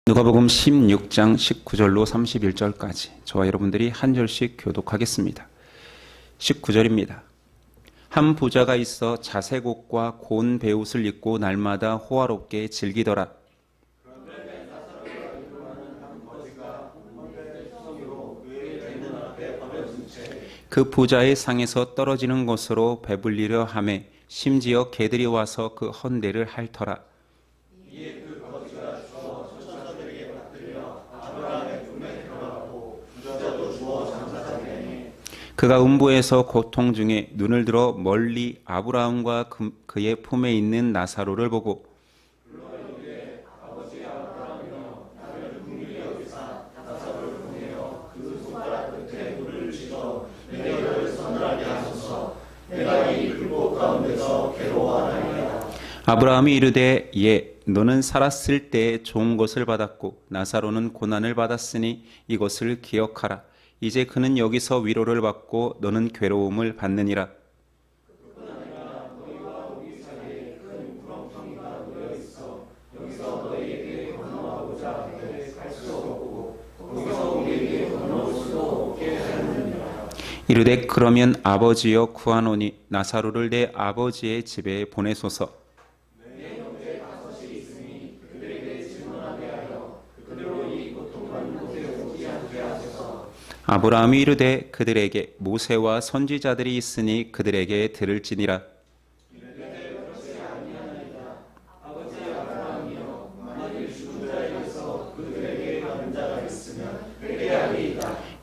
누가복음 16장 19절로 31절까지 저와 여러분들이 한 절씩 교독하겠습니다. 19절입니다. 한 부자가 있어 자색 옷과 고운 베옷을 입고 날마다 호화롭게 즐기더라. 그 부자의 상에서 떨어지는 것으로 배불리려 하매 심지어 개들이 와서 그 헌대를 핥더라. 그가 음부에서 고통 중에 눈을 들어 멀리 아브라함과 그의 품에 있는 나사로를 보고 아브라함이 이르되 예, 너는 살았을 때에 좋은 것을 받았고 나사로는 고난을 받았으니 이것을 기억하라. 이제 그는 여기서 위로를 받고 너는 괴로움을 받느니라. 이르되 그러면 아버지여 구하노니 나사로를 내 아버지의 집에 보내소서. 아브라함이 이르되 그들에게 모세와 선지자들이 있으니 그들에게 들을지니라.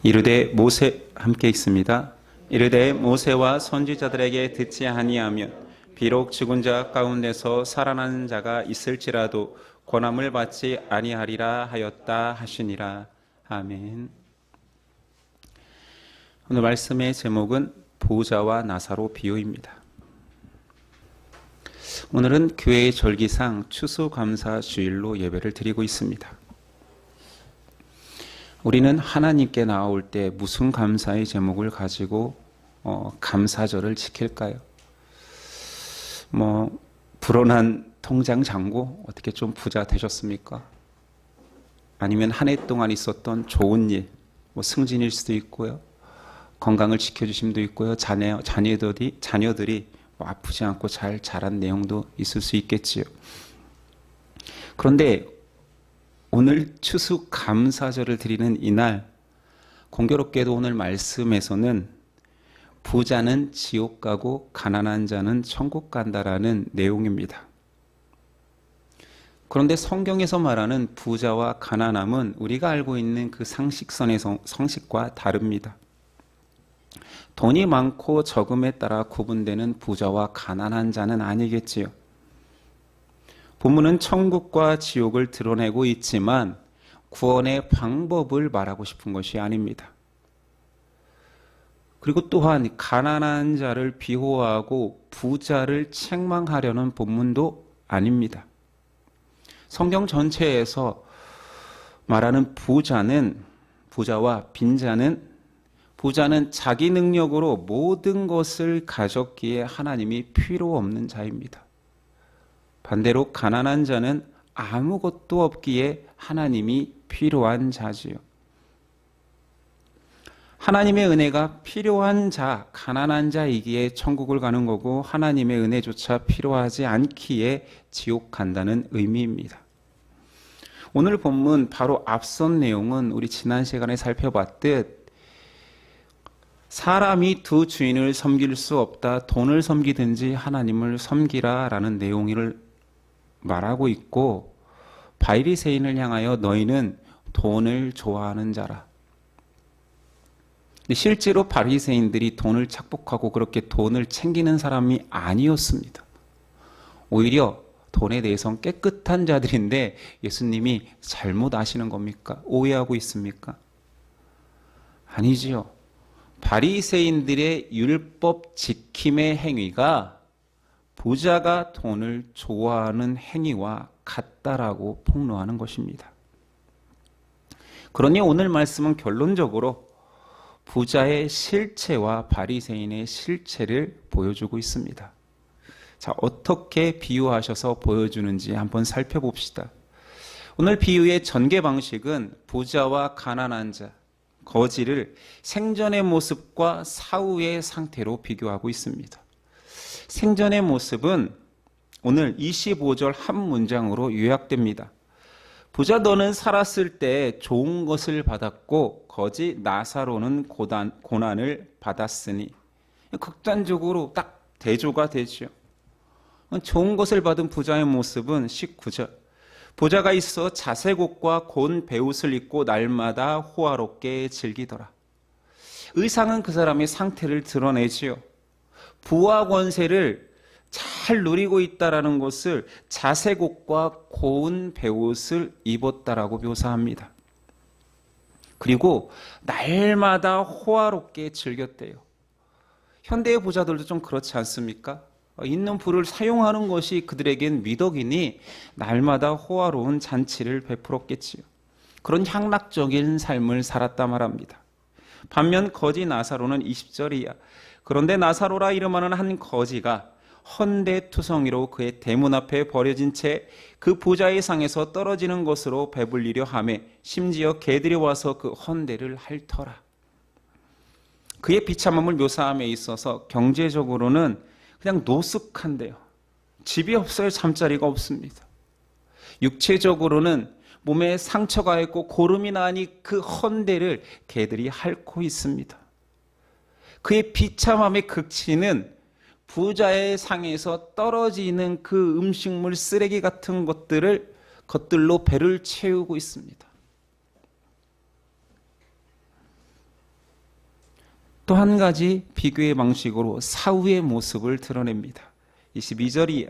이르되 모세 함께 있습니다. 이르되 모세와 선지자들에게 듣지 아니하면 비록 죽은 자 가운데서 살아나는 자가 있을지라도 권함을 받지 아니하리라 하였다 하시니라. 아멘. 오늘 말씀의 제목은 부자와 나사로 비유입니다. 오늘은 교회의 절기상 추수감사주일로 예배를 드리고 있습니다. 우리는 하나님께 나올 때 무슨 감사의 제목을 가지고 감사절을 지킬까요? 불어난 통장 잔고 어떻게 좀 부자 되셨습니까? 아니면 한 해 동안 있었던 좋은 일, 승진일 수도 있고요. 건강을 지켜주심도 있고요. 자녀들이 아프지 않고 잘 자란 내용도 있을 수 있겠지요. 그런데 오늘 추수감사절을 드리는 이날, 공교롭게도 오늘 말씀에서는 부자는 지옥 가고 가난한 자는 천국 간다라는 내용입니다. 그런데 성경에서 말하는 부자와 가난함은 우리가 알고 있는 그 상식과 다릅니다. 돈이 많고 적음에 따라 구분되는 부자와 가난한 자는 아니겠지요. 본문은 천국과 지옥을 드러내고 있지만 구원의 방법을 말하고 싶은 것이 아닙니다. 그리고 또한 가난한 자를 비호하고 부자를 책망하려는 본문도 아닙니다. 성경 전체에서 말하는 부자와 빈자는 부자는 자기 능력으로 모든 것을 가졌기에 하나님이 필요 없는 자입니다. 반대로 가난한 자는 아무것도 없기에 하나님이 필요한 자지요. 하나님의 은혜가 필요한 자, 가난한 자이기에 천국을 가는 거고 하나님의 은혜조차 필요하지 않기에 지옥 간다는 의미입니다. 오늘 본문 바로 앞선 내용은 우리 지난 시간에 살펴봤듯 사람이 두 주인을 섬길 수 없다. 돈을 섬기든지 하나님을 섬기라 라는 내용을 말하고 있고 바리새인을 향하여 너희는 돈을 좋아하는 자라. 실제로 바리새인들이 돈을 착복하고 그렇게 돈을 챙기는 사람이 아니었습니다. 오히려 돈에 대해서는 깨끗한 자들인데 예수님이 잘못 아시는 겁니까? 오해하고 있습니까? 아니지요. 바리새인들의 율법 지킴의 행위가 부자가 돈을 좋아하는 행위와 같다라고 폭로하는 것입니다. 그러니 오늘 말씀은 결론적으로 부자의 실체와 바리새인의 실체를 보여주고 있습니다. 자, 어떻게 비유하셔서 보여주는지 한번 살펴봅시다. 오늘 비유의 전개 방식은 부자와 가난한 자, 거지를 생전의 모습과 사후의 상태로 비교하고 있습니다. 생전의 모습은 오늘 25절 한 문장으로 요약됩니다. 부자 너는 살았을 때 좋은 것을 받았고 거지 나사로는 고난을 받았으니, 극단적으로 딱 대조가 되죠. 좋은 것을 받은 부자의 모습은 19절, 부자가 있어 자색옷과 고운 베옷을 입고 날마다 호화롭게 즐기더라. 의상은 그 사람의 상태를 드러내지요. 부와 권세를 잘 누리고 있다라는 것을 자색옷과 고운 베옷을 입었다라고 묘사합니다. 그리고 날마다 호화롭게 즐겼대요. 현대의 부자들도 좀 그렇지 않습니까? 있는 부를 사용하는 것이 그들에겐 미덕이니 날마다 호화로운 잔치를 베풀었겠지요. 그런 향락적인 삶을 살았다 말합니다. 반면 거지 나사로는 20절이야. 그런데 나사로라 이름하는 한 거지가 헌대투성이로 그의 대문 앞에 버려진 채 그 부자의 상에서 떨어지는 것으로 배불리려 하매 심지어 개들이 와서 그 헌대를 핥더라. 그의 비참함을 묘사함에 있어서 경제적으로는 그냥 노숙한데요. 집이 없어요. 잠자리가 없습니다. 육체적으로는 몸에 상처가 있고 고름이 나니 그 헌대를 개들이 핥고 있습니다. 그의 비참함의 극치는 부자의 상에서 떨어지는 그 음식물 쓰레기 같은 것들로 배를 채우고 있습니다. 또 한 가지 비교의 방식으로 사후의 모습을 드러냅니다. 22절이에요.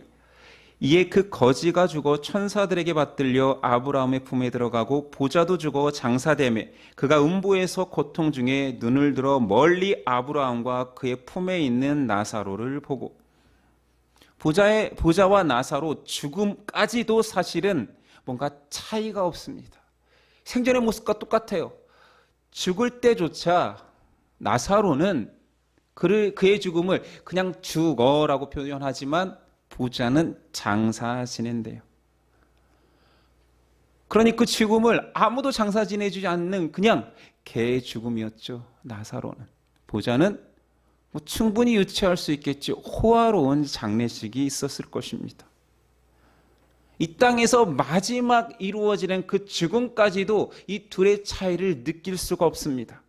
이에 그 거지가 죽어 천사들에게 받들려 아브라함의 품에 들어가고 부자도 죽어 장사되매 그가 음부에서 고통 중에 눈을 들어 멀리 아브라함과 그의 품에 있는 나사로를 보고, 부자와 나사로 죽음까지도 사실은 뭔가 차이가 없습니다. 생전의 모습과 똑같아요. 죽을 때조차 나사로는 그의 죽음을 그냥 죽어라고 표현하지만 부자는 장사 지낸대요. 그러니 그 죽음을 아무도 장사 지내주지 않는 그냥 개 죽음이었죠. 나사로는. 부자는 충분히 유추할 수 있겠죠. 호화로운 장례식이 있었을 것입니다. 이 땅에서 마지막 이루어지는 그 죽음까지도 이 둘의 차이를 느낄 수가 없습니다.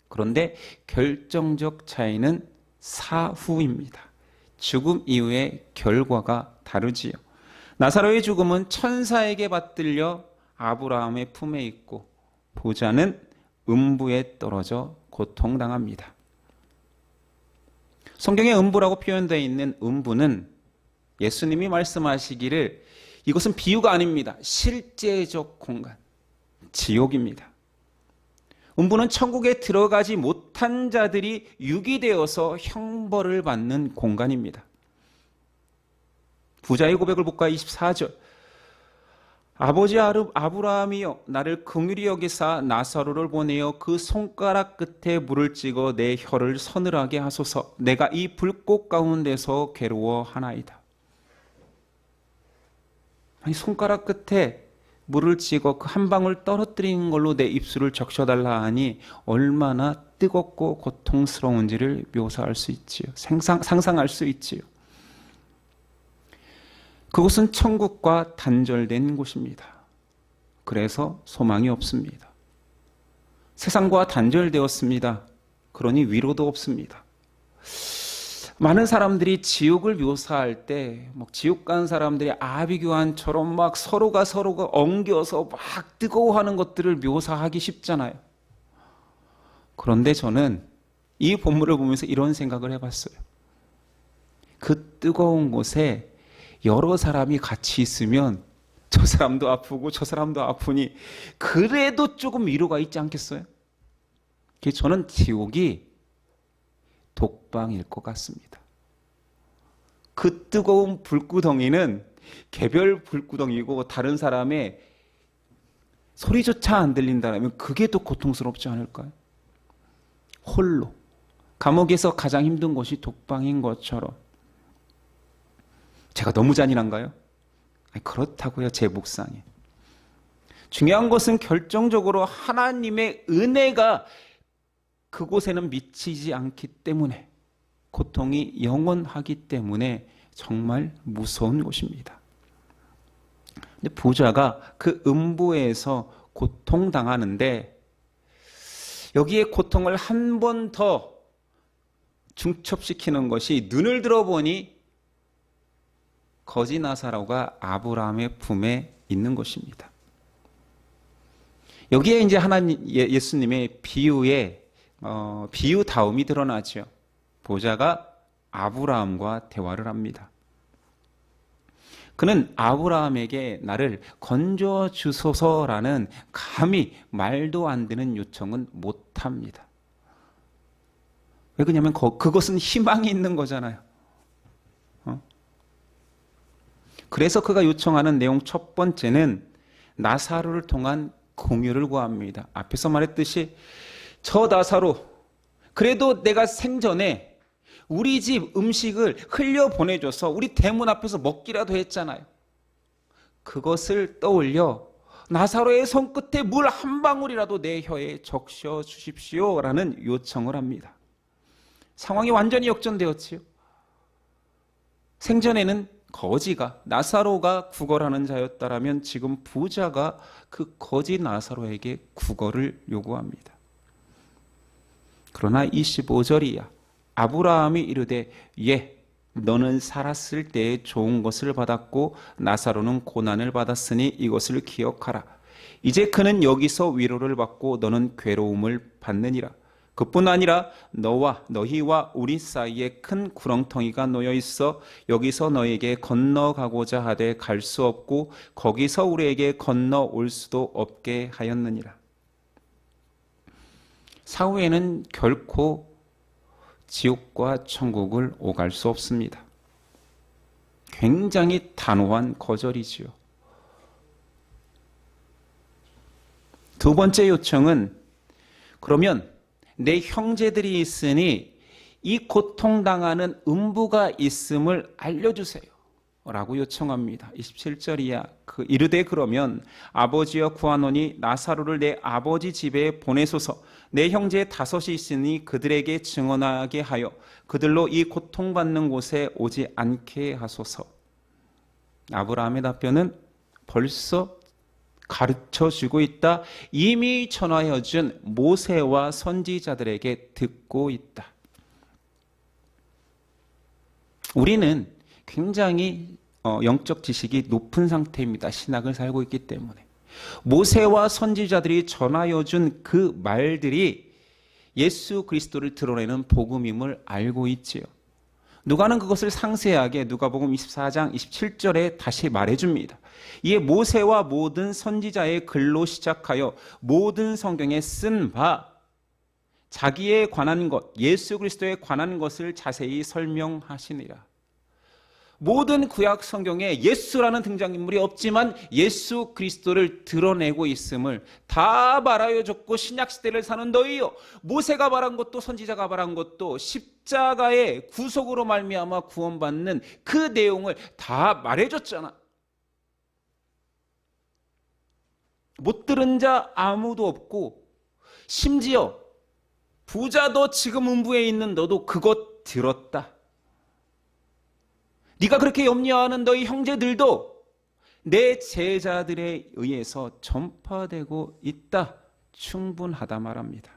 그런데 결정적 차이는 사후입니다. 죽음 이후의 결과가 다르지요. 나사로의 죽음은 천사에게 받들려 아브라함의 품에 있고 부자는 음부에 떨어져 고통당합니다. 성경에 음부라고 표현되어 있는 음부는 예수님이 말씀하시기를 이것은 비유가 아닙니다. 실제적 공간, 지옥입니다. 음부는 천국에 들어가지 못한 자들이 유기되어서 형벌을 받는 공간입니다. 부자의 고백을 볼까요? 24절. 아버지 아브라함이여 나를 긍휼히 여기사 나사로를 보내어 그 손가락 끝에 물을 찍어 내 혀를 서늘하게 하소서. 내가 이 불꽃 가운데서 괴로워하나이다. 아니, 손가락 끝에 물을 찍어 그 한 방울 떨어뜨리는 걸로 내 입술을 적셔달라 하니 얼마나 뜨겁고 고통스러운지를 묘사할 수 있지요. 상상할 수 있지요. 그곳은 천국과 단절된 곳입니다. 그래서 소망이 없습니다. 세상과 단절되었습니다. 그러니 위로도 없습니다. 많은 사람들이 지옥을 묘사할 때 지옥 간 사람들이 아비규환처럼 막 서로가 엉겨서 막 뜨거워하는 것들을 묘사하기 쉽잖아요. 그런데 저는 이 본문을 보면서 이런 생각을 해봤어요. 그 뜨거운 곳에 여러 사람이 같이 있으면 저 사람도 아프고 저 사람도 아프니 그래도 조금 위로가 있지 않겠어요? 저는 지옥이 독방일 것 같습니다. 그 뜨거운 불구덩이는 개별 불구덩이고 다른 사람의 소리조차 안 들린다면 그게 더 고통스럽지 않을까요? 홀로. 감옥에서 가장 힘든 곳이 독방인 것처럼. 제가 너무 잔인한가요? 그렇다고요, 제 묵상에. 중요한 것은 결정적으로 하나님의 은혜가 그곳에는 미치지 않기 때문에, 고통이 영원하기 때문에 정말 무서운 곳입니다. 근데 부자가 그 음부에서 고통당하는데, 여기에 고통을 한 번 더 중첩시키는 것이, 눈을 들어보니 거지 나사로가 아브라함의 품에 있는 것입니다. 여기에 이제 하나님, 예수님의 비유다움이 드러나죠. 보좌가 아브라함과 대화를 합니다. 그는 아브라함에게 나를 건져 주소서라는 감히 말도 안 되는 요청은 못합니다. 왜 그러냐면 그것은 희망이 있는 거잖아요. 그래서 그가 요청하는 내용 첫 번째는 나사로를 통한 공유를 구합니다. 앞에서 말했듯이 저 나사로, 그래도 내가 생전에 우리 집 음식을 흘려보내줘서 우리 대문 앞에서 먹기라도 했잖아요. 그것을 떠올려 나사로의 손끝에 물 한 방울이라도 내 혀에 적셔 주십시오라는 요청을 합니다. 상황이 완전히 역전되었지요. 생전에는 거지가, 나사로가 구걸하는 자였다라면 지금 부자가 그 거지 나사로에게 구걸을 요구합니다. 그러나 25절이야. 아브라함이 이르되 너는 살았을 때에 좋은 것을 받았고 나사로는 고난을 받았으니 이것을 기억하라. 이제 그는 여기서 위로를 받고 너는 괴로움을 받느니라. 그뿐 아니라 너희와 우리 사이에 큰 구렁텅이가 놓여 있어 여기서 너에게 건너가고자 하되 갈 수 없고 거기서 우리에게 건너올 수도 없게 하였느니라. 사후에는 결코 지옥과 천국을 오갈 수 없습니다. 굉장히 단호한 거절이지요. 두 번째 요청은, 그러면 내 형제들이 있으니 이 고통당하는 음부가 있음을 알려주세요 라고 요청합니다. 27절이야. 이르되 그러면 아버지여 구하노니 나사로를 내 아버지 집에 보내소서. 내 형제 5이 있으니 그들에게 증언하게 하여 그들로 이 고통받는 곳에 오지 않게 하소서. 아브라함의 답변은 벌써 가르쳐주고 있다. 이미 전하여 준 모세와 선지자들에게 듣고 있다. 우리는 굉장히 영적 지식이 높은 상태입니다. 신학을 살고 있기 때문에. 모세와 선지자들이 전하여 준 그 말들이 예수 그리스도를 드러내는 복음임을 알고 있지요. 누가는 그것을 상세하게 누가복음 24장 27절에 다시 말해줍니다. 이에 모세와 모든 선지자의 글로 시작하여 모든 성경에 쓴 바 자기에 관한 것, 예수 그리스도에 관한 것을 자세히 설명하시니라. 모든 구약 성경에 예수라는 등장인물이 없지만 예수 그리스도를 드러내고 있음을 다 말하여 줬고, 신약시대를 사는 너희여, 모세가 말한 것도 선지자가 말한 것도 십자가의 구속으로 말미암아 구원받는 그 내용을 다 말해줬잖아. 못 들은 자 아무도 없고, 심지어 부자도 지금 음부에 있는 너도 그것 들었다. 네가 그렇게 염려하는 너희 형제들도 내 제자들에 의해서 전파되고 있다. 충분하다 말합니다.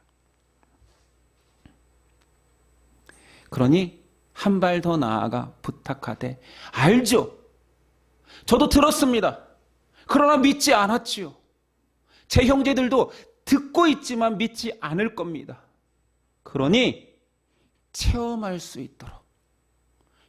그러니 한 발 더 나아가 부탁하되, 알죠. 저도 들었습니다. 그러나 믿지 않았지요. 제 형제들도 듣고 있지만 믿지 않을 겁니다. 그러니 체험할 수 있도록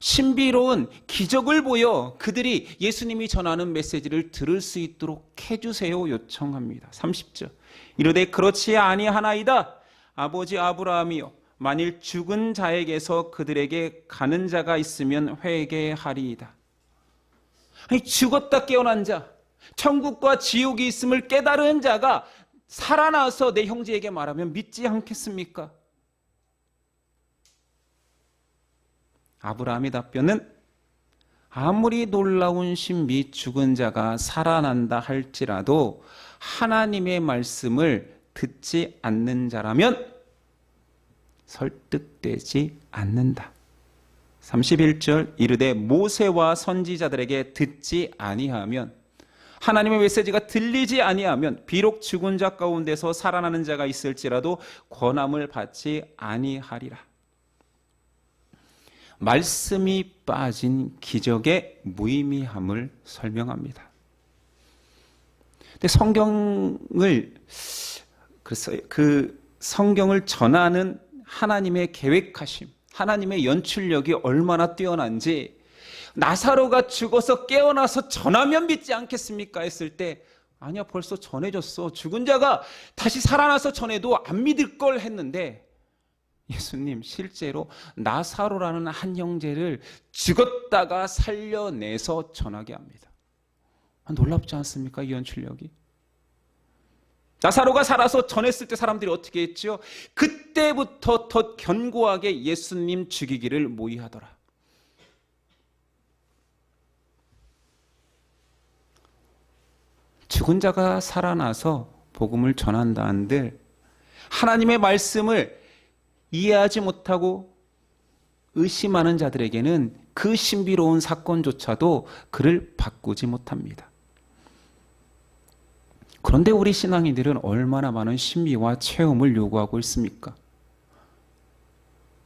신비로운 기적을 보여 그들이 예수님이 전하는 메시지를 들을 수 있도록 해주세요 요청합니다. 30절. 이르되 그렇지 아니하나이다. 아버지 아브라함이여, 만일 죽은 자에게서 그들에게 가는 자가 있으면 회개하리이다. 아니, 죽었다 깨어난 자, 천국과 지옥이 있음을 깨달은 자가 살아나서 내 형제에게 말하면 믿지 않겠습니까? 아브라함의 답변은 아무리 놀라운 신비, 죽은 자가 살아난다 할지라도 하나님의 말씀을 듣지 않는 자라면 설득되지 않는다. 31절 이르되 모세와 선지자들에게 듣지 아니하면, 하나님의 메시지가 들리지 아니하면 비록 죽은 자 가운데서 살아나는 자가 있을지라도 권함을 받지 아니하리라. 말씀이 빠진 기적의 무의미함을 설명합니다. 근데 성경을 전하는 하나님의 계획하심, 하나님의 연출력이 얼마나 뛰어난지, 나사로가 죽어서 깨어나서 전하면 믿지 않겠습니까? 했을 때 아니야, 벌써 전해졌어. 죽은 자가 다시 살아나서 전해도 안 믿을 걸 했는데, 예수님 실제로 나사로라는 한 형제를 죽었다가 살려내서 전하게 합니다. 놀랍지 않습니까? 이 연출력이. 나사로가 살아서 전했을 때 사람들이 어떻게 했죠? 그때부터 더 견고하게 예수님 죽이기를 모의하더라. 죽은 자가 살아나서 복음을 전한다 한들 하나님의 말씀을 이해하지 못하고 의심하는 자들에게는 그 신비로운 사건조차도 그를 바꾸지 못합니다. 그런데 우리 신앙인들은 얼마나 많은 신비와 체험을 요구하고 있습니까?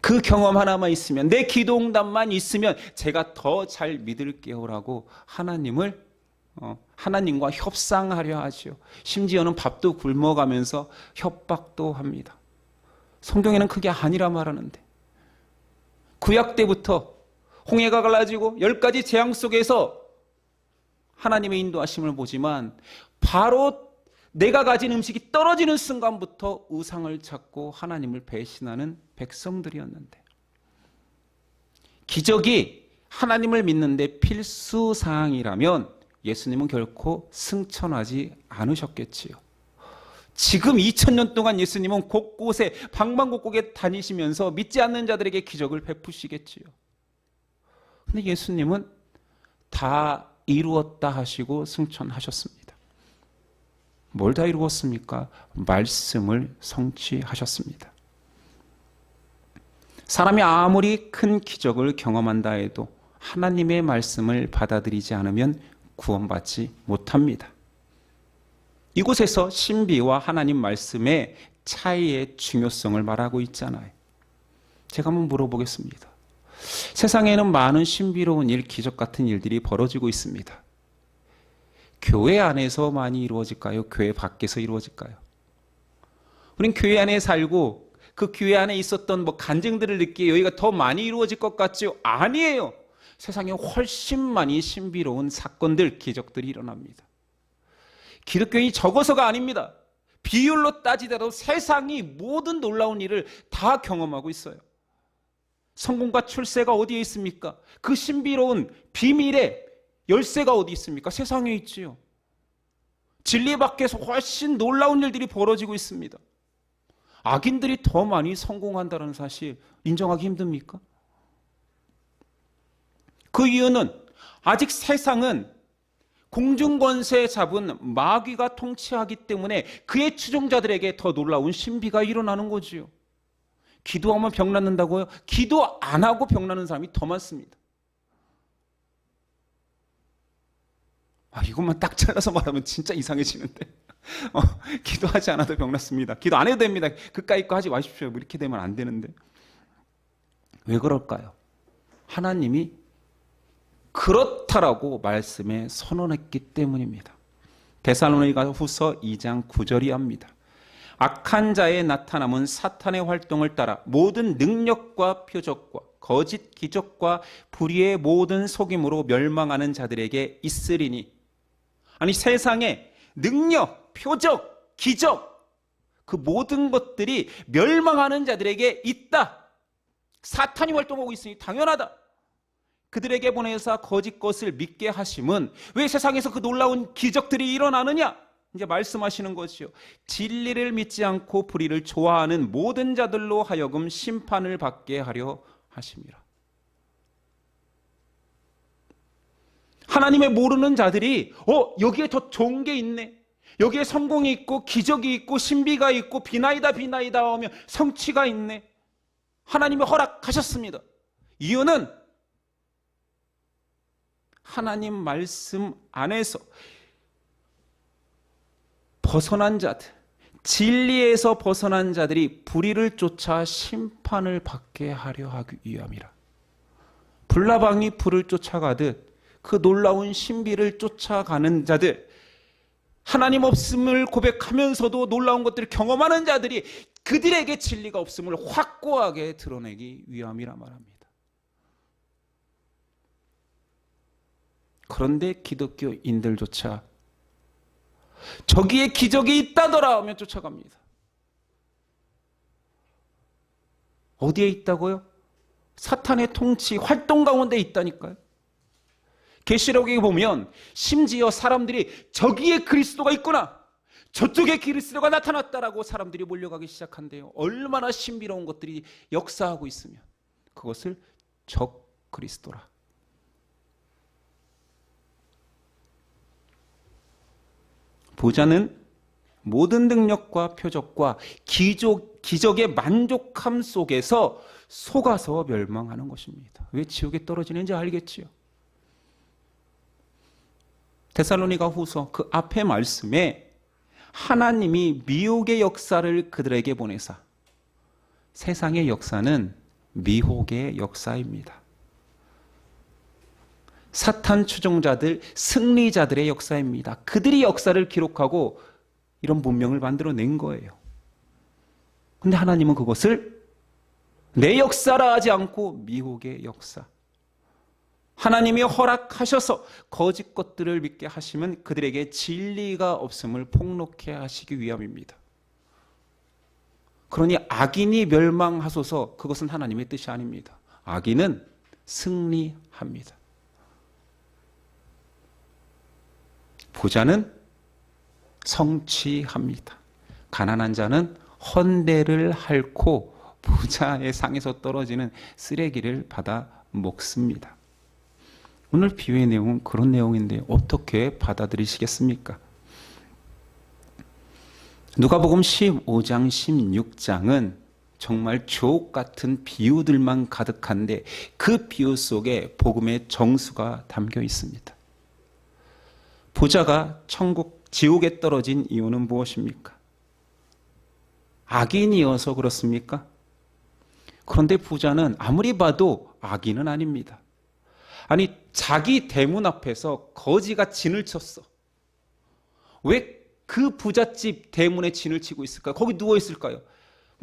그 경험 하나만 있으면, 내 기도응답만 있으면 제가 더 잘 믿을게요라고 하나님과 협상하려 하지요. 심지어는 밥도 굶어가면서 협박도 합니다. 성경에는 그게 아니라 말하는데, 구약 때부터 홍해가 갈라지고 10가지 재앙 속에서 하나님의 인도하심을 보지만 바로 내가 가진 음식이 떨어지는 순간부터 우상을 찾고 하나님을 배신하는 백성들이었는데, 기적이 하나님을 믿는데 필수 사항이라면 예수님은 결코 승천하지 않으셨겠지요. 지금 2000년 동안 예수님은 곳곳에 방방곡곡에 다니시면서 믿지 않는 자들에게 기적을 베푸시겠지요. 근데 예수님은 다 이루었다 하시고 승천하셨습니다. 뭘 다 이루었습니까? 말씀을 성취하셨습니다. 사람이 아무리 큰 기적을 경험한다 해도 하나님의 말씀을 받아들이지 않으면 구원받지 못합니다. 이곳에서 신비와 하나님 말씀의 차이의 중요성을 말하고 있잖아요. 제가 한번 물어보겠습니다. 세상에는 많은 신비로운 일, 기적 같은 일들이 벌어지고 있습니다. 교회 안에서 많이 이루어질까요? 교회 밖에서 이루어질까요? 우린 교회 안에 살고 그 교회 안에 있었던 간증들을 느끼게 여기가 더 많이 이루어질 것 같지요? 아니에요. 세상에 훨씬 많이 신비로운 사건들, 기적들이 일어납니다. 기독교인이 적어서가 아닙니다. 비율로 따지더라도 세상이 모든 놀라운 일을 다 경험하고 있어요. 성공과 출세가 어디에 있습니까? 그 신비로운 비밀의 열쇠가 어디 있습니까? 세상에 있지요. 진리 밖에서 훨씬 놀라운 일들이 벌어지고 있습니다. 악인들이 더 많이 성공한다는 사실 인정하기 힘듭니까? 그 이유는 아직 세상은 공중권세 잡은 마귀가 통치하기 때문에 그의 추종자들에게 더 놀라운 신비가 일어나는 거지요. 기도하면 병 낫는다고요? 기도 안 하고 병 나는 사람이 더 많습니다. 이것만 딱 잘라서 말하면 진짜 이상해지는데. 기도하지 않아도 병 낫습니다. 기도 안 해도 됩니다. 그까이 거 하지 마십시오. 이렇게 되면 안 되는데. 왜 그럴까요? 하나님이 그렇다라고 말씀에 선언했기 때문입니다. 데살로니가 후서 2장 9절이 합니다. 악한 자의 나타남은 사탄의 활동을 따라 모든 능력과 표적과 거짓 기적과 불의의 모든 속임으로 멸망하는 자들에게 있으리니. 아니, 세상에 능력, 표적, 기적, 그 모든 것들이 멸망하는 자들에게 있다. 사탄이 활동하고 있으니 당연하다. 그들에게 보내사 거짓 것을 믿게 하심은 왜 세상에서 그 놀라운 기적들이 일어나느냐? 이제 말씀하시는 것이요. 진리를 믿지 않고 불의를 좋아하는 모든 자들로 하여금 심판을 받게 하려 하심이라. 하나님의 모르는 자들이 여기에 더 좋은 게 있네, 여기에 성공이 있고 기적이 있고 신비가 있고 비나이다 하며 성취가 있네, 하나님이 허락하셨습니다. 이유는 하나님 말씀 안에서 벗어난 자들, 진리에서 벗어난 자들이 불의를 쫓아 심판을 받게 하려 하기 위함이라. 불나방이 불을 쫓아가듯 그 놀라운 신비를 쫓아가는 자들, 하나님 없음을 고백하면서도 놀라운 것들을 경험하는 자들이 그들에게 진리가 없음을 확고하게 드러내기 위함이라 말합니다. 그런데 기독교인들조차 저기에 기적이 있다더라 하며 쫓아갑니다. 어디에 있다고요? 사탄의 통치 활동 가운데 있다니까요. 계시록에 보면 심지어 사람들이 저기에 그리스도가 있구나, 저쪽에 그리스도가 나타났다라고 사람들이 몰려가기 시작한대요. 얼마나 신비로운 것들이 역사하고 있으면 그것을 적 그리스도라. 보좌는 모든 능력과 표적과 기적의 만족함 속에서 속아서 멸망하는 것입니다. 왜 지옥에 떨어지는지 알겠지요? 데살로니가 후서 그 앞의 말씀에 하나님이 미혹의 역사를 그들에게 보내사, 세상의 역사는 미혹의 역사입니다. 사탄 추종자들, 승리자들의 역사입니다. 그들이 역사를 기록하고 이런 문명을 만들어낸 거예요. 근데 하나님은 그것을 내 역사라 하지 않고 미혹의 역사, 하나님이 허락하셔서 거짓 것들을 믿게 하시면 그들에게 진리가 없음을 폭로케 하시기 위함입니다. 그러니 악인이 멸망하소서, 그것은 하나님의 뜻이 아닙니다. 악인은 승리합니다. 부자는 성취합니다. 가난한 자는 헌대를 핥고 부자의 상에서 떨어지는 쓰레기를 받아 먹습니다. 오늘 비유의 내용은 그런 내용인데 어떻게 받아들이시겠습니까? 누가복음 15장 16장은 정말 주옥 같은 비유들만 가득한데 그 비유 속에 복음의 정수가 담겨 있습니다. 부자가 지옥에 떨어진 이유는 무엇입니까? 악인이어서 그렇습니까? 그런데 부자는 아무리 봐도 악인은 아닙니다. 아니, 자기 대문 앞에서 거지가 진을 쳤어. 왜 그 부잣집 대문에 진을 치고 있을까요? 거기 누워 있을까요?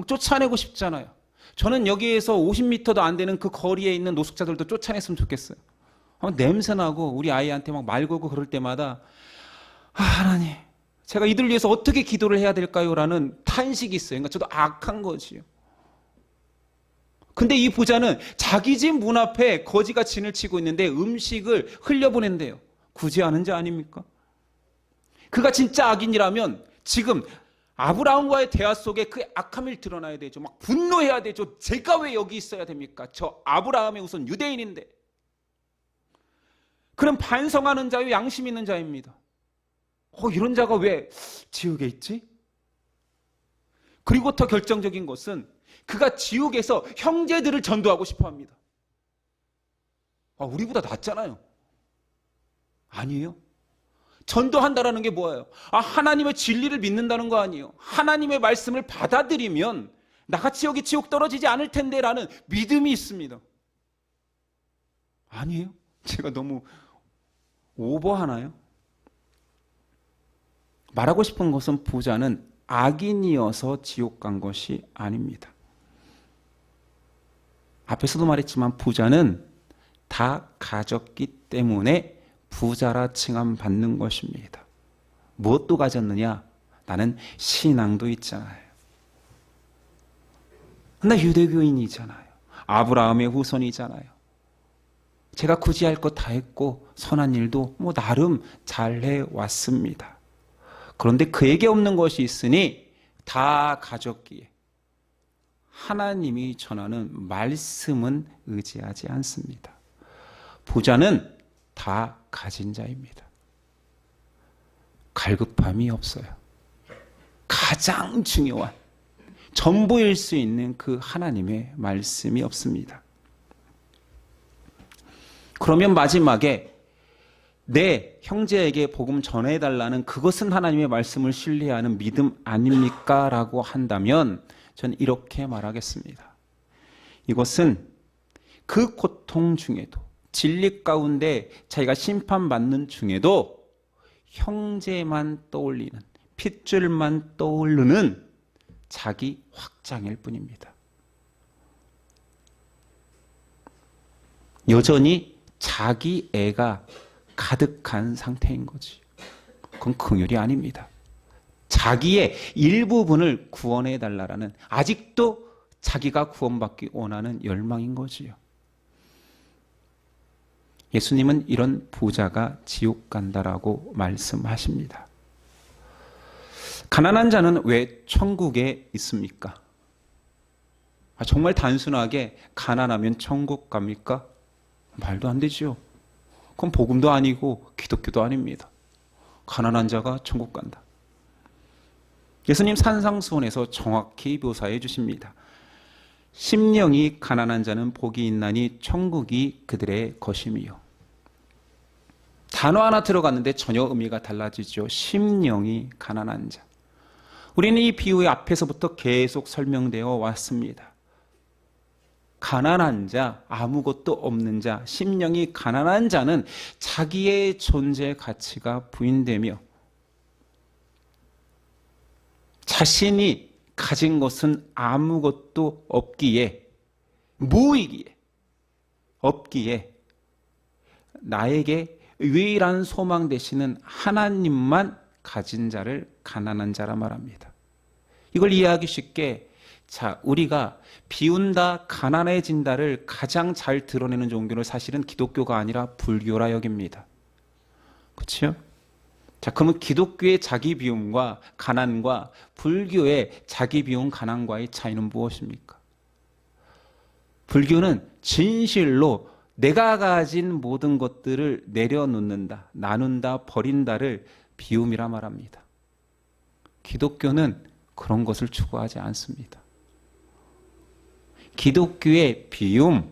쫓아내고 싶잖아요. 저는 여기에서 50m도 안 되는 그 거리에 있는 노숙자들도 쫓아냈으면 좋겠어요. 냄새나고 우리 아이한테 막 말 걸고 그럴 때마다 하나님, 제가 이들 위해서 어떻게 기도를 해야 될까요? 라는 탄식이 있어요. 그러니까 저도 악한 거지요. 근데 이 부자는 자기 집 문 앞에 거지가 진을 치고 있는데 음식을 흘려보낸대요. 구제하는 자 아닙니까? 그가 진짜 악인이라면 지금 아브라함과의 대화 속에 그 악함을 드러나야 되죠. 막 분노해야 되죠. 제가 왜 여기 있어야 됩니까? 저 아브라함의 우선 유대인인데. 그럼 반성하는 자요, 양심 있는 자입니다. 이런 자가 왜 지옥에 있지? 그리고 더 결정적인 것은 그가 지옥에서 형제들을 전도하고 싶어 합니다. 우리보다 낫잖아요. 아니에요. 전도한다라는 게 뭐예요? 하나님의 진리를 믿는다는 거 아니에요. 하나님의 말씀을 받아들이면 나같이 여기 지옥 떨어지지 않을 텐데 라는 믿음이 있습니다. 아니에요? 제가 너무 오버하나요? 말하고 싶은 것은 부자는 악인이어서 지옥 간 것이 아닙니다. 앞에서도 말했지만 부자는 다 가졌기 때문에 부자라 칭함받는 것입니다. 무엇도 가졌느냐? 나는 신앙도 있잖아요. 나 유대교인이잖아요. 아브라함의 후손이잖아요. 제가 굳이 할 것 다 했고 선한 일도 나름 잘 해왔습니다. 그런데 그에게 없는 것이 있으니 다 가졌기에 하나님이 전하는 말씀은 의지하지 않습니다. 부자는 다 가진 자입니다. 갈급함이 없어요. 가장 중요한 전부일 수 있는 그 하나님의 말씀이 없습니다. 그러면 마지막에 내 형제에게 복음 전해달라는 그것은 하나님의 말씀을 신뢰하는 믿음 아닙니까? 라고 한다면 저는 이렇게 말하겠습니다. 이것은 그 고통 중에도 진리 가운데 자기가 심판받는 중에도 형제만 떠올리는 핏줄만 떠오르는 자기 확장일 뿐입니다. 여전히 자기 애가 가득한 상태인 거지. 그건 긍휼이 아닙니다. 자기의 일부분을 구원해 달라라는 아직도 자기가 구원받기 원하는 열망인 거지요. 예수님은 이런 부자가 지옥 간다라고 말씀하십니다. 가난한 자는 왜 천국에 있습니까? 정말 단순하게 가난하면 천국 갑니까? 말도 안 되죠. 그건 복음도 아니고 기독교도 아닙니다. 가난한 자가 천국 간다. 예수님 산상수훈에서 정확히 묘사해 주십니다. 심령이 가난한 자는 복이 있나니 천국이 그들의 것임이요. 단어 하나 들어갔는데 전혀 의미가 달라지죠. 심령이 가난한 자. 우리는 이 비유의 앞에서부터 계속 설명되어 왔습니다. 가난한 자, 아무것도 없는 자, 심령이 가난한 자는 자기의 존재 가치가 부인되며 자신이 가진 것은 아무것도 없기에, 무이기에, 없기에 나에게 유일한 소망 되시는 하나님만 가진 자를 가난한 자라 말합니다. 이걸 이해하기 쉽게 우리가 비운다, 가난해진다를 가장 잘 드러내는 종교는 사실은 기독교가 아니라 불교라 여깁니다. 그렇죠? 그러면 기독교의 자기 비움과 가난과 불교의 자기 비움, 가난과의 차이는 무엇입니까? 불교는 진실로 내가 가진 모든 것들을 내려놓는다, 나눈다, 버린다를 비움이라 말합니다. 기독교는 그런 것을 추구하지 않습니다. 기독교의 비움은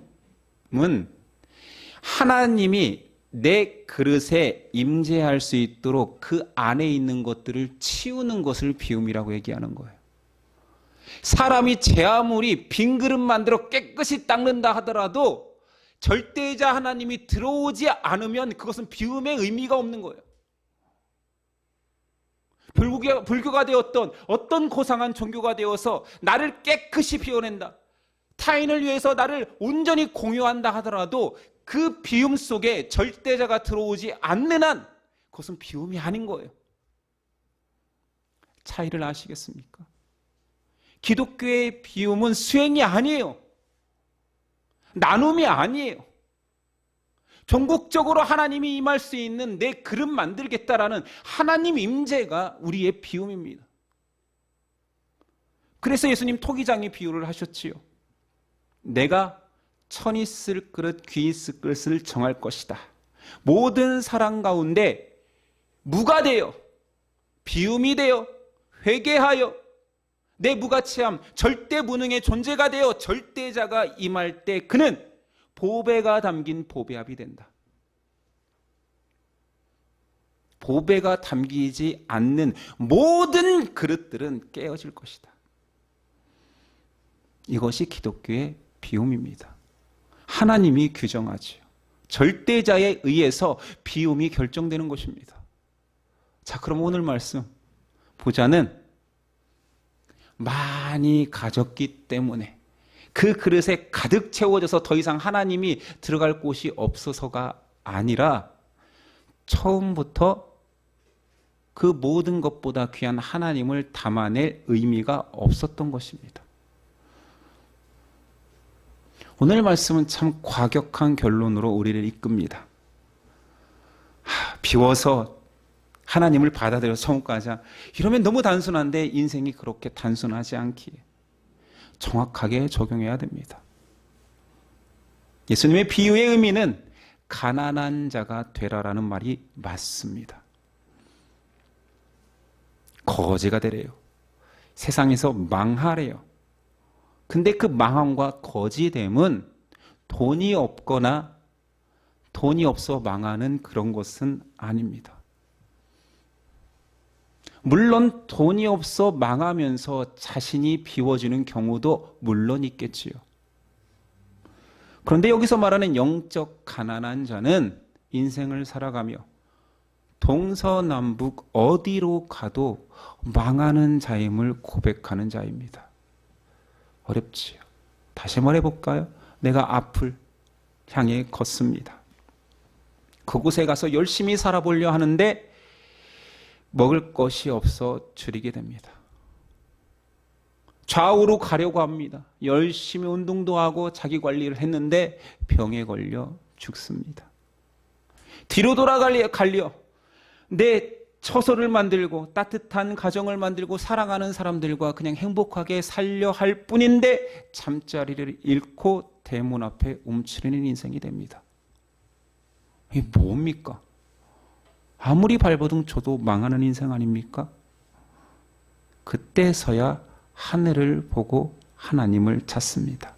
하나님이 내 그릇에 임재할 수 있도록 그 안에 있는 것들을 치우는 것을 비움이라고 얘기하는 거예요. 사람이 제 아무리 빈 그릇 만들어 깨끗이 닦는다 하더라도 절대자 하나님이 들어오지 않으면 그것은 비움의 의미가 없는 거예요. 불교가 되었던 어떤 고상한 종교가 되어서 나를 깨끗이 비워낸다, 타인을 위해서 나를 온전히 공유한다 하더라도 그 비움 속에 절대자가 들어오지 않는 한 그것은 비움이 아닌 거예요. 차이를 아시겠습니까? 기독교의 비움은 수행이 아니에요. 나눔이 아니에요. 전국적으로 하나님이 임할 수 있는 내 그릇 만들겠다라는 하나님 임재가 우리의 비움입니다. 그래서 예수님 토기장의 비유를 하셨지요. 내가 천이 쓸 그릇, 귀 쓸 그릇을 정할 것이다. 모든 사람 가운데 무가 되어, 비움이 되어, 회개하여 내 무가치함, 절대 무능의 존재가 되어 절대자가 임할 때 그는 보배가 담긴 보배압이 된다. 보배가 담기지 않는 모든 그릇들은 깨어질 것이다. 이것이 기독교의 비움입니다. 하나님이 규정하지요. 절대자에 의해서 비움이 결정되는 것입니다. 그럼 오늘 말씀, 부자는 많이 가졌기 때문에 그 그릇에 가득 채워져서 더 이상 하나님이 들어갈 곳이 없어서가 아니라 처음부터 그 모든 것보다 귀한 하나님을 담아낼 의미가 없었던 것입니다. 오늘 말씀은 참 과격한 결론으로 우리를 이끕니다. 비워서 하나님을 받아들여서 천국 가자. 이러면 너무 단순한데 인생이 그렇게 단순하지 않기에 정확하게 적용해야 됩니다. 예수님의 비유의 의미는 가난한 자가 되라라는 말이 맞습니다. 거지가 되래요. 세상에서 망하래요. 근데 그 망함과 거지됨은 돈이 없거나 돈이 없어 망하는 그런 것은 아닙니다. 물론 돈이 없어 망하면서 자신이 비워지는 경우도 물론 있겠지요. 그런데 여기서 말하는 영적 가난한 자는 인생을 살아가며 동서남북 어디로 가도 망하는 자임을 고백하는 자입니다. 어렵지요. 다시 말해볼까요? 내가 앞을 향해 걷습니다. 그곳에 가서 열심히 살아보려 하는데 먹을 것이 없어 줄이게 됩니다. 좌우로 가려고 합니다. 열심히 운동도 하고 자기 관리를 했는데 병에 걸려 죽습니다. 뒤로 돌아가려 내 처소를 만들고 따뜻한 가정을 만들고 사랑하는 사람들과 그냥 행복하게 살려 할 뿐인데 잠자리를 잃고 대문 앞에 움츠리는 인생이 됩니다. 이게 뭡니까? 아무리 발버둥 쳐도 망하는 인생 아닙니까? 그때서야 하늘을 보고 하나님을 찾습니다.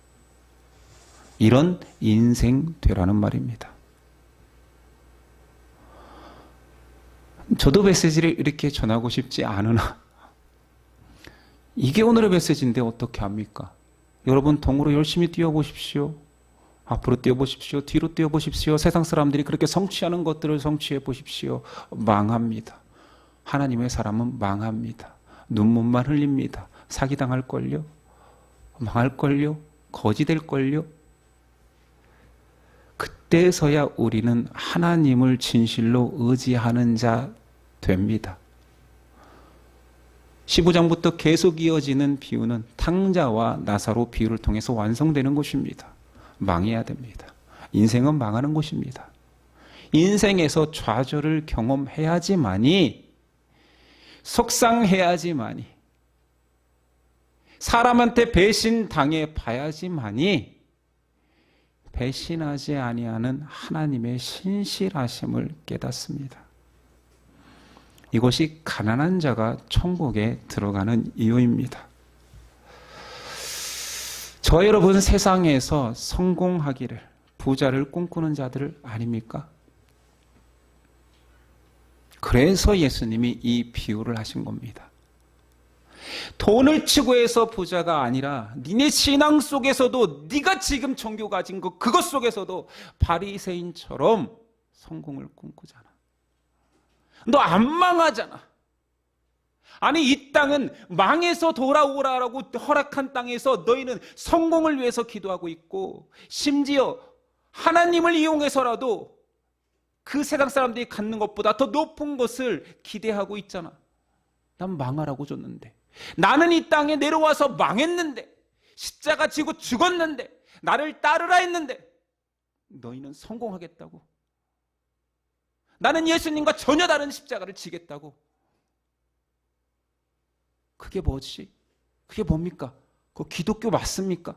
이런 인생 되라는 말입니다. 저도 메시지를 이렇게 전하고 싶지 않으나 이게 오늘의 메시지인데 어떻게 합니까? 여러분 동으로 열심히 뛰어보십시오. 앞으로 뛰어보십시오. 뒤로 뛰어보십시오. 세상 사람들이 그렇게 성취하는 것들을 성취해 보십시오. 망합니다. 하나님의 사람은 망합니다. 눈물만 흘립니다. 사기당할걸요? 망할걸요? 거지될걸요? 그때서야 우리는 하나님을 진실로 의지하는 자 됩니다. 15장부터 계속 이어지는 비유는 탕자와 나사로 비유를 통해서 완성되는 것입니다. 망해야 됩니다. 인생은 망하는 것입니다. 인생에서 좌절을 경험해야지만이, 속상해야지만이, 사람한테 배신당해 봐야지만이 배신하지 아니하는 하나님의 신실하심을 깨닫습니다. 이것이 가난한 자가 천국에 들어가는 이유입니다. 저 여러분 세상에서 성공하기를, 부자를 꿈꾸는 자들 아닙니까? 그래서 예수님이 이 비유를 하신 겁니다. 돈을 추구해서 부자가 아니라 니네 신앙 속에서도 네가 지금 종교 가진 것 그것 속에서도 바리새인처럼 성공을 꿈꾸잖아. 너 안 망하잖아. 아니 이 땅은 망해서 돌아오라라고 허락한 땅에서 너희는 성공을 위해서 기도하고 있고 심지어 하나님을 이용해서라도 그 세상 사람들이 갖는 것보다 더 높은 것을 기대하고 있잖아. 난 망하라고 줬는데, 나는 이 땅에 내려와서 망했는데, 십자가 지고 죽었는데, 나를 따르라 했는데 너희는 성공하겠다고. 나는 예수님과 전혀 다른 십자가를 지겠다고. 그게 뭐지? 그게 뭡니까? 그거 기독교 맞습니까?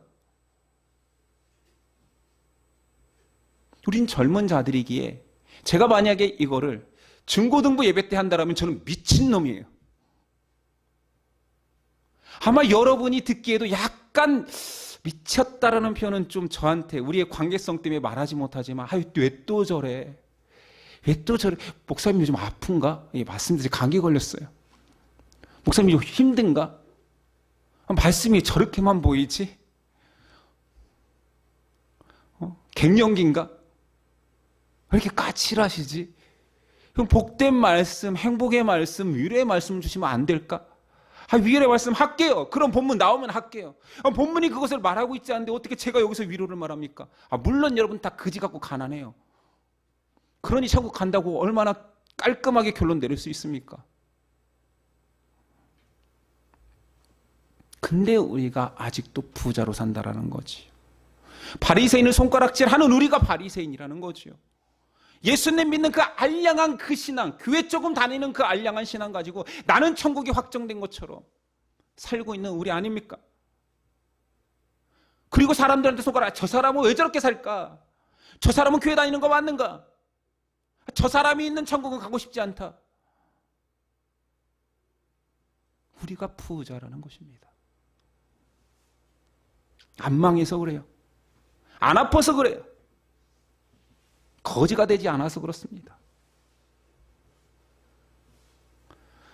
우린 젊은 자들이기에 제가 만약에 이거를 중고등부 예배 때 한다면 저는 미친놈이에요. 아마 여러분이 듣기에도 약간 미쳤다라는 표현은 좀 저한테 우리의 관계성 때문에 말하지 못하지만 왜 또 저래? 왜 또 저래? 목사님 요즘 아픈가? 예, 맞습니다. 감기 걸렸어요. 목사님 요즘 힘든가? 말씀이 저렇게만 보이지? 갱년기인가? 왜 이렇게 까칠하시지? 그럼 복된 말씀, 행복의 말씀, 위로의 말씀 주시면 안 될까? 위로의 말씀 할게요. 그럼 본문 나오면 할게요. 본문이 그것을 말하고 있지 않은데 어떻게 제가 여기서 위로를 말합니까? 물론 여러분 다 그지 갖고 가난해요. 그러니 천국 간다고 얼마나 깔끔하게 결론 내릴 수 있습니까? 근데 우리가 아직도 부자로 산다라는 거지. 바리새인을 손가락질하는 우리가 바리새인이라는 거죠. 예수님 믿는 그 알량한 그 신앙, 교회 조금 다니는 그 알량한 신앙 가지고 나는 천국이 확정된 것처럼 살고 있는 우리 아닙니까? 그리고 사람들한테 손가락, 저 사람은 왜 저렇게 살까? 저 사람은 교회 다니는 거 맞는가? 저 사람이 있는 천국은 가고 싶지 않다. 우리가 부자라는 것입니다. 안 망해서 그래요. 안 아파서 그래요. 거지가 되지 않아서 그렇습니다.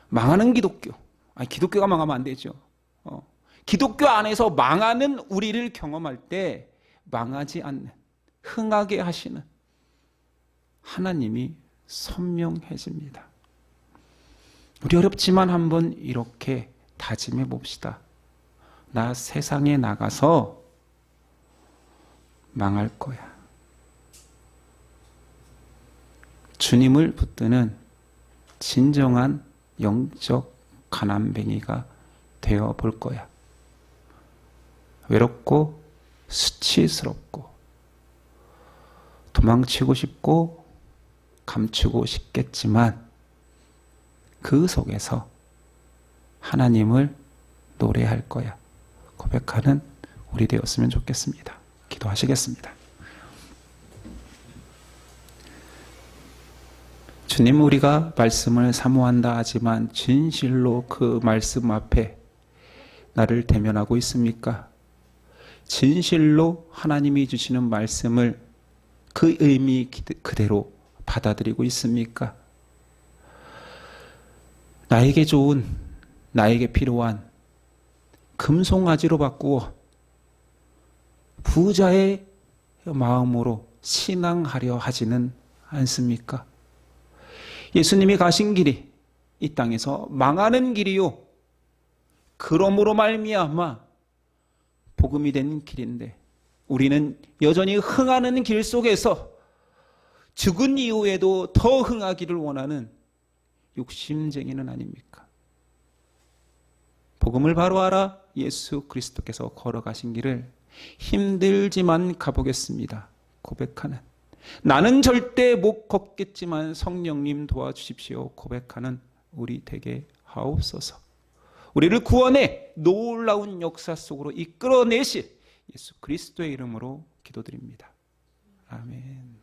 망하는 기독교. 아니, 기독교가 망하면 안 되죠. 기독교 안에서 망하는 우리를 경험할 때 망하지 않는, 흥하게 하시는 하나님이 선명해집니다. 우리 어렵지만 한번 이렇게 다짐해 봅시다. 나 세상에 나가서 망할 거야. 주님을 붙드는 진정한 영적 가난뱅이가 되어 볼 거야. 외롭고 수치스럽고 도망치고 싶고 감추고 싶겠지만 그 속에서 하나님을 노래할 거야. 고백하는 우리 되었으면 좋겠습니다. 기도하시겠습니다. 주님, 우리가 말씀을 사모한다 하지만 진실로 그 말씀 앞에 나를 대면하고 있습니까? 진실로 하나님이 주시는 말씀을 그 의미 그대로 받아들이고 있습니까? 나에게 좋은, 나에게 필요한 금송아지로 바꾸어 부자의 마음으로 신앙하려 하지는 않습니까? 예수님이 가신 길이 이 땅에서 망하는 길이요, 그러므로 말미암아 복음이 된 길인데 우리는 여전히 흥하는 길 속에서 죽은 이후에도 더 흥하기를 원하는 욕심쟁이는 아닙니까? 복음을 바로 알아 예수 그리스도께서 걸어가신 길을 힘들지만 가보겠습니다. 고백하는, 나는 절대 못 걷겠지만 성령님 도와주십시오. 고백하는 우리 되게 하옵소서. 우리를 구원해 놀라운 역사 속으로 이끌어내실 예수 그리스도의 이름으로 기도드립니다. 아멘.